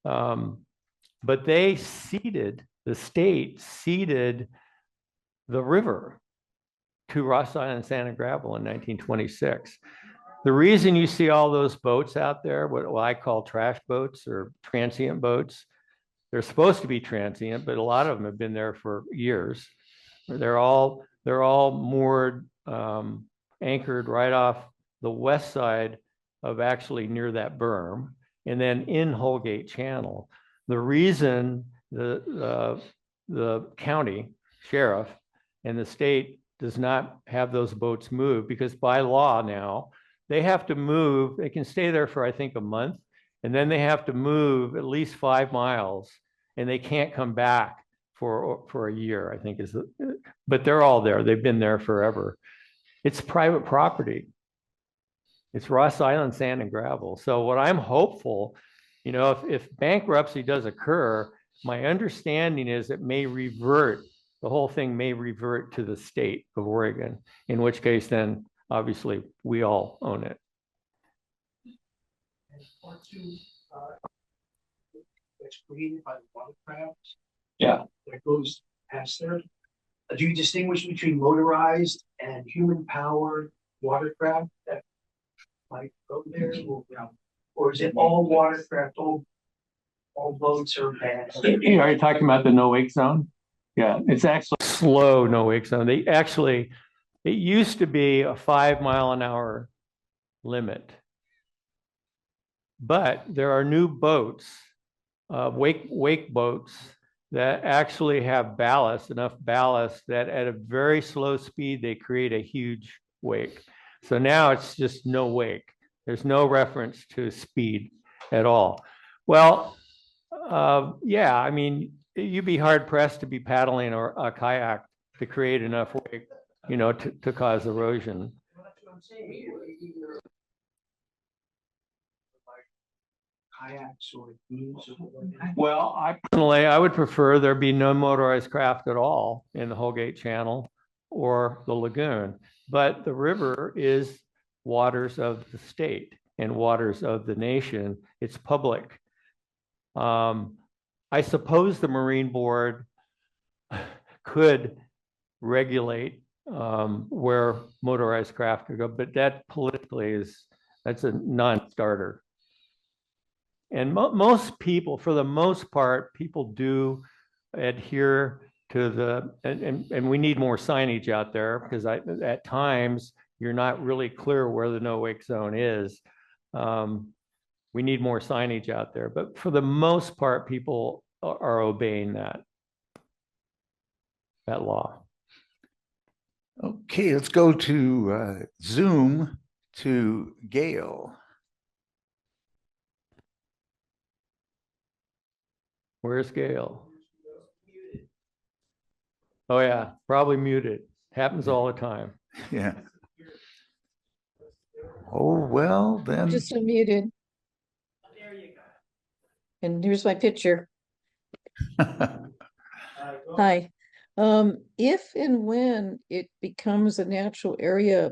But the state ceded the river to Ross Island Sand and Gravel in 1926. The reason you see all those boats out there, what I call trash boats or transient boats, they're supposed to be transient, but a lot of them have been there for years. They're all moored, anchored right off the west side of actually near that berm, and then in Holgate Channel. The reason the county sheriff and the state does not have those boats moved, because by law now, they have to move, they can stay there for, I think, a month, and then they have to move at least 5 miles, and they can't come back for a year, I think but they're all there. They've been there forever. It's private property. It's Ross Island Sand and Gravel. So what I'm hopeful, if bankruptcy does occur, my understanding is it may revert, the whole thing may revert to the state of Oregon, in which case then obviously we all own it. And part 2, that's created by the watercraft. Yeah. That goes past there. Do you distinguish between motorized and human-powered watercraft that might go there, or is it all watercraft, all boats are bad? Are you talking about the no-wake zone? Yeah, it's actually slow no-wake zone. It used to be a 5-mile-an-hour limit, but there are new boats, wake boats, that actually have enough ballast that at a very slow speed, they create a huge wake. So now it's just no wake. There's no reference to speed at all. Well, yeah, I mean, you'd be hard pressed to be paddling a kayak to create enough wake, to cause erosion. That's what I'm saying. Kayaks or canoes or whatever. Well, I would prefer there be no motorized craft at all in the Holgate Channel or the lagoon, but the river is waters of the state and waters of the nation. It's public. I suppose the Marine Board could regulate where motorized craft could go, but that politically that's a non-starter. And most people, for the most part, people do adhere to and we need more signage out there, because at times you're not really clear where the no-wake zone is. We need more signage out there, but for the most part, people are obeying that law. Okay, let's go to Zoom to Gail. Where's Gail? Oh, yeah, probably muted. Happens all the time. Yeah. Oh, well, then. Just unmuted. And here's my picture. Hi. If and when it becomes a natural area,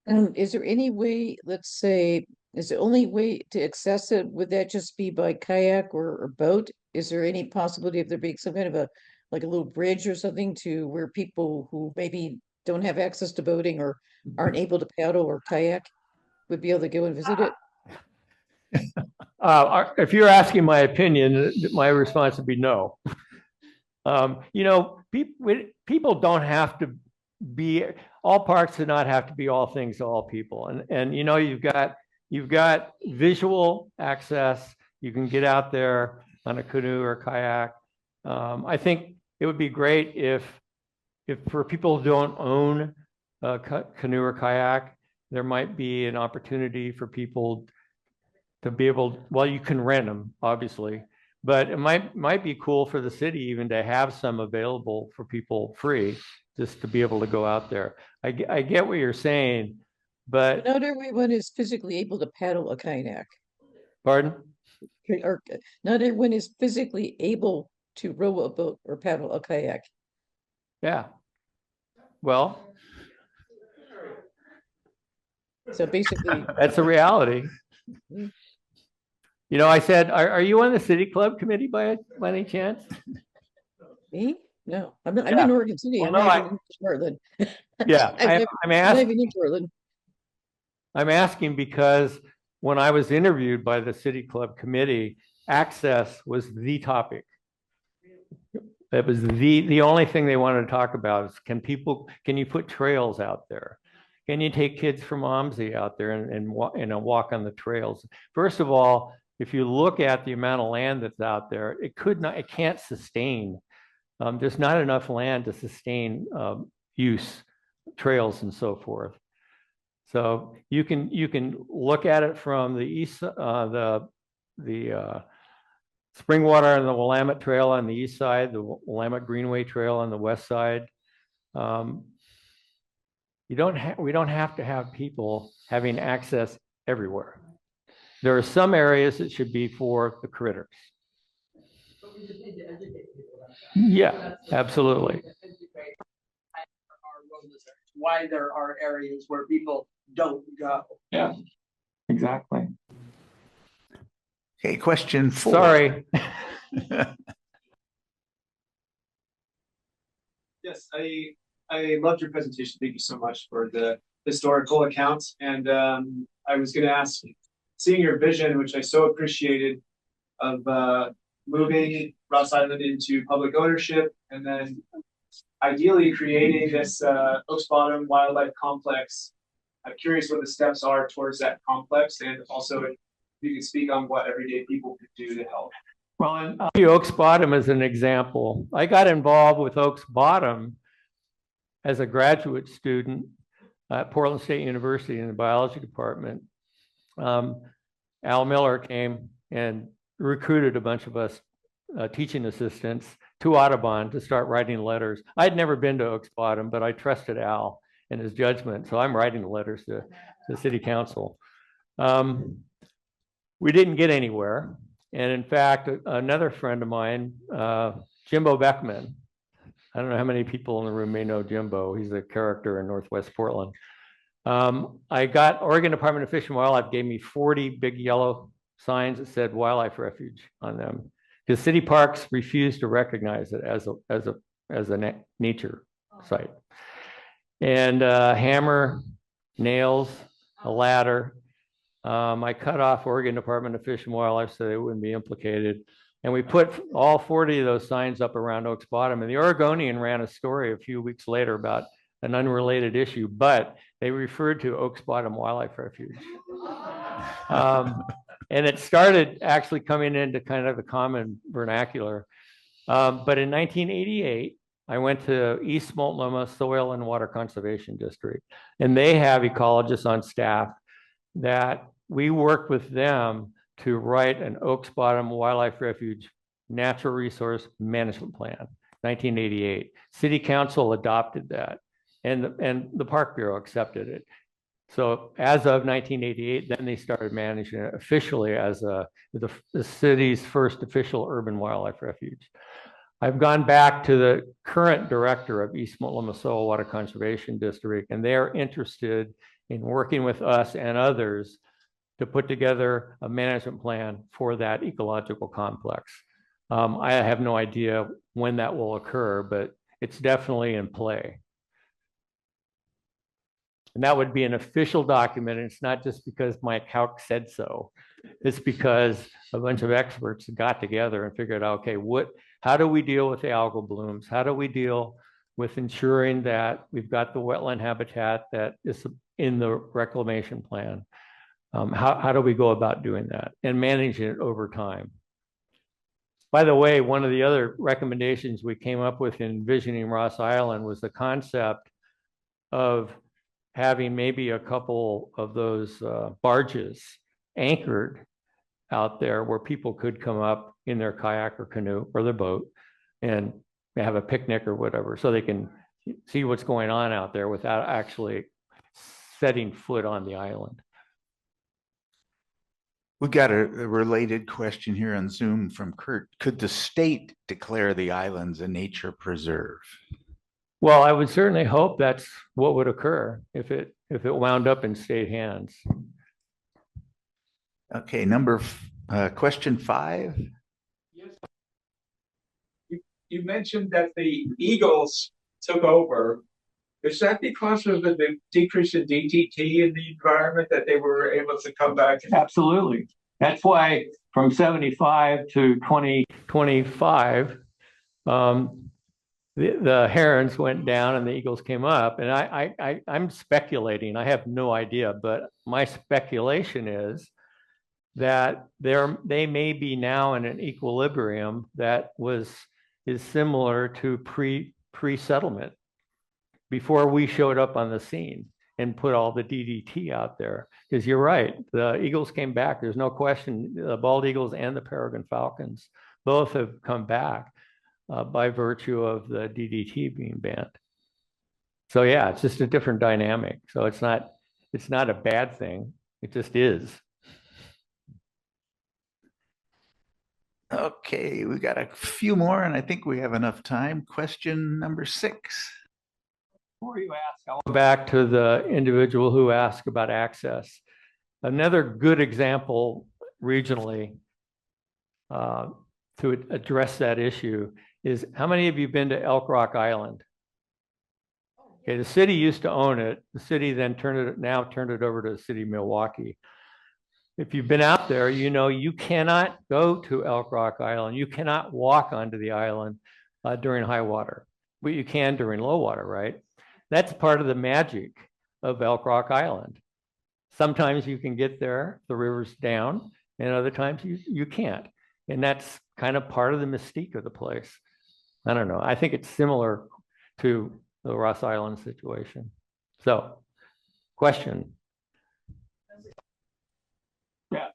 is there any way, let's say, is the only way to access it, would that just be by kayak or boat? Is there any possibility of there being some kind of a, like a little bridge or something to where people who maybe don't have access to boating or aren't able to paddle or kayak would be able to go and visit it? If you're asking my opinion, my response would be no. You know, people don't have to be, all parks do not have to be all things to all people. And you know, you've got visual access. You can get out there on a canoe or kayak. I think it would be great if for people who don't own a canoe or kayak, there might be an opportunity for people to be able, well, you can rent them, obviously, but it might be cool for the city even to have some available for people free, just to be able to go out there. I get what you're saying, but Not everyone is physically able to paddle a kayak. pardon? Or not everyone is physically able to row a boat or paddle a kayak. Yeah. Well, So basically, that's a reality. You know, I said, are you on the city club committee by any chance? me? No, I'm not. I'm Yeah. in Oregon City. Well, I'm no, not even in Portland. Yeah, I'm I'm not asking. even in Portland. I'm asking because when I was interviewed by the city club committee, access was the topic. That was the only thing they wanted to talk about is can you put trails out there? Can you take kids from OMSI out there and walk on the trails? First of all, if you look at the amount of land that's out there, it can't sustain. There's not enough land to sustain use, trails and so forth. So you can look at it from the east, the Springwater and the Willamette Trail on the east side, the Willamette Greenway Trail on the west side. We don't have to have people having access everywhere. There are some areas that should be for the critters. Yeah, absolutely. Why there are areas where people don't go. Yeah, exactly. Okay, question 4. Sorry. Yes, I loved your presentation. Thank you so much for the historical account. And I was going to ask, seeing your vision, which I so appreciated, of moving Ross Island into public ownership, and then ideally creating this Oaks Bottom Wildlife Complex. I'm curious what the steps are towards that complex, and also if you could speak on what everyday people could do to help. Well, Oaks Bottom is an example. I got involved with Oaks Bottom as a graduate student at Portland State University in the biology department. Al Miller came and recruited a bunch of us teaching assistants to Audubon to start writing letters. I'd never been to Oaks Bottom, but I trusted Al and his judgment. So I'm writing letters to the city council. We didn't get anywhere. And in fact, another friend of mine, Jimbo Beckman, I don't know how many people in the room may know Jimbo. He's a character in Northwest Portland. I got Oregon Department of Fish and Wildlife gave me 40 big yellow signs that said wildlife refuge on them, because city parks refused to recognize it as a nature site. And hammer, nails, a ladder. I cut off Oregon Department of Fish and Wildlife so they wouldn't be implicated. And we put all 40 of those signs up around Oaks Bottom. And the Oregonian ran a story a few weeks later about an unrelated issue, but they referred to Oaks Bottom Wildlife Refuge. And it started actually coming into kind of the common vernacular. But in 1988, I went to East Multnomah Soil and Water Conservation District, and they have ecologists on staff that we worked with them to write an Oaks Bottom Wildlife Refuge natural resource management plan. 1988. City Council adopted that, and the Park Bureau accepted it. So as of 1988, then they started managing it officially as the city's first official urban wildlife refuge. I've gone back to the current director of East Limassol Water Conservation District, and they're interested in working with us and others to put together a management plan for that ecological complex. I have no idea when that will occur, but it's definitely in play. And that would be an official document. And it's not just because Mike Houck said so. It's because a bunch of experts got together and figured out, okay, how do we deal with the algal blooms? How do we deal with ensuring that we've got the wetland habitat that is in the reclamation plan? How do we go about doing that and managing it over time? By the way, one of the other recommendations we came up with in envisioning Ross Island was the concept of having maybe a couple of those barges anchored out there where people could come up in their kayak or canoe or their boat and have a picnic or whatever, so they can see what's going on out there without actually setting foot on the island. We got a related question here on Zoom from Kurt. Could the state declare the islands a nature preserve? Well, I would certainly hope that's what would occur if it wound up in state hands. Okay, question 5. Yes. You mentioned that the eagles took over. Is that because of the decrease in DDT in the environment that they were able to come back? Absolutely. That's why from 75 to 2025, the herons went down and the eagles came up. And I'm speculating. I have no idea, but my speculation is that they may be now in an equilibrium that is similar to pre-settlement, before we showed up on the scene and put all the DDT out there. Because you're right, the eagles came back. There's no question. The bald eagles and the peregrine falcons both have come back by virtue of the DDT being banned. So yeah, it's just a different dynamic. So it's not a bad thing. It just is. Okay, we got a few more, and I think we have enough time. Question number 6. Before you ask, I'll go back to the individual who asked about access. Another good example regionally to address that issue is, how many of you have been to Elk Rock Island? Okay, the city used to own it. The city then turned it over to the city of Milwaukee. If you've been out there, you know you cannot go to Elk Rock Island. You cannot walk onto the island during high water, but you can during low water, right? That's part of the magic of Elk Rock Island. Sometimes you can get there, the river's down, and other times you can't. And that's kind of part of the mystique of the place. I don't know. I think it's similar to the Ross Island situation. So, question. Yeah.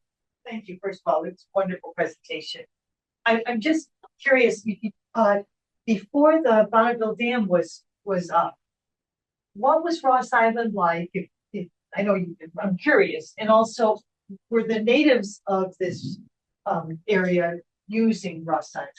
Thank you. First of all, it's a wonderful presentation. I'm just curious, before the Bonneville Dam was up, what was Ross Island like? If I know I'm curious. And also, were the natives of this area using Ross Island?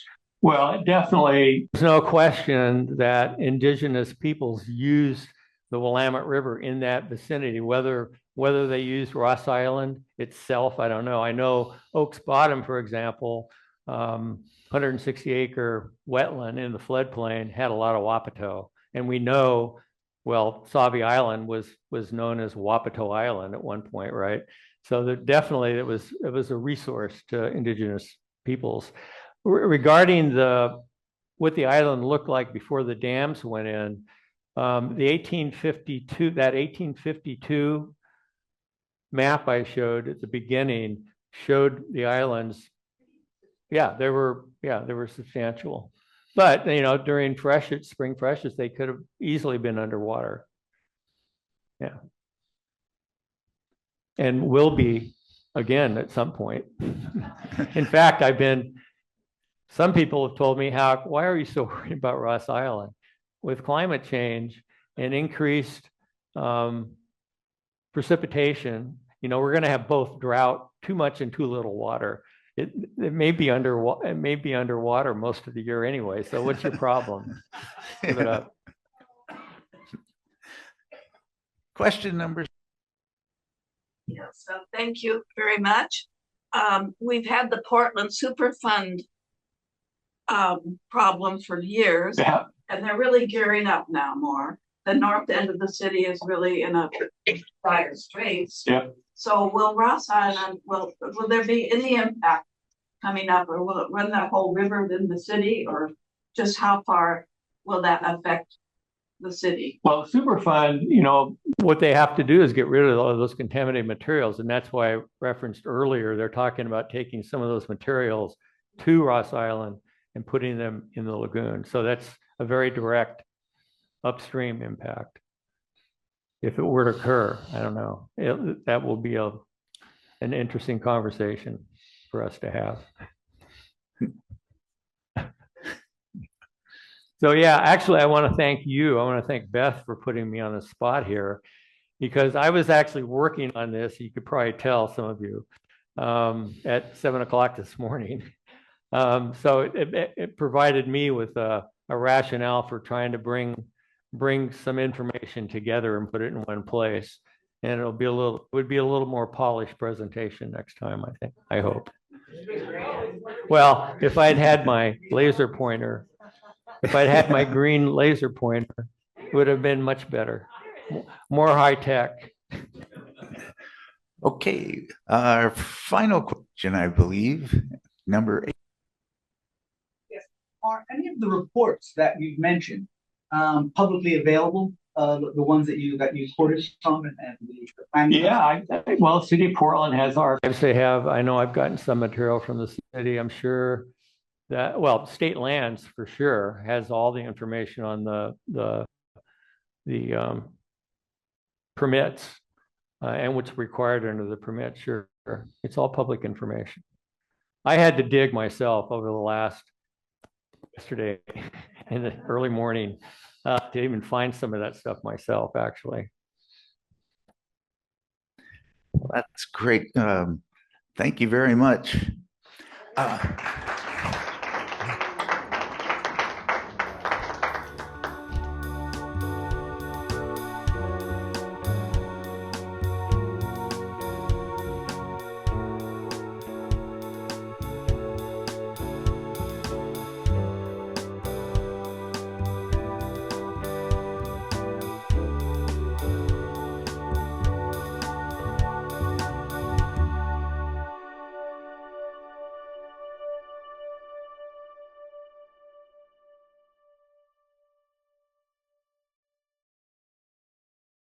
Well, definitely, there's no question that indigenous peoples used the Willamette River in that vicinity. Whether they used Ross Island itself, I don't know. I know Oaks Bottom, for example, 160-acre wetland in the floodplain had a lot of Wapato, and we know. Well, Sauvie Island was known as Wapato Island at one point, right? So definitely it was a resource to indigenous peoples. Regarding what the island looked like before the dams went in, the 1852 map I showed at the beginning showed the islands. Yeah, they were substantial. But, during spring freshets, they could have easily been underwater. Yeah. And will be again at some point. In fact, I've been Some people have told me, how, why are you so worried about Ross Island? With climate change and increased precipitation, you know, we're going to have both drought, too much and too little water. It may be underwater most of the year anyway. So what's your problem? Give it up. Question number. Yes, so thank you very much. We've had the Portland Superfund problem for years, and they're really gearing up now more. The north end of the city is really in a dire straits. Yeah. So will Ross Island, will there be any impact coming up, or will it run that whole river in the city, or just how far will that affect the city? Well, Superfund, you know, what they have to do is get rid of all of those contaminated materials. And that's why I referenced earlier, they're talking about taking some of those materials to Ross Island and putting them in the lagoon. So that's a very direct upstream impact. If it were to occur, I don't know. That will be an interesting conversation for us to have. So yeah, actually, I want to thank you. I want to thank Beth for putting me on the spot here, because I was actually working on this. You could probably tell, some of you, at 7 o'clock this morning. So it provided me with a rationale for trying to bring some information together and put it in one place. And it would be a little more polished presentation next time, I think. I hope. Well, if I'd had my laser pointer. If I'd had my green laser pointer, it would have been much better, more high tech. Okay, our final question, I believe, number 8. Yes. Are any of the reports that you've mentioned publicly available? The ones that you quoted from and the planning? Yeah, well, City of Portland has archives. They have. I know I've gotten some material from the city. I'm sure that, well, state lands for sure has all the information on the permits and what's required under the permit. Sure, it's all public information. I had to dig myself over the yesterday in the early morning to even find some of that stuff myself, actually. Well, that's great. Thank you very much.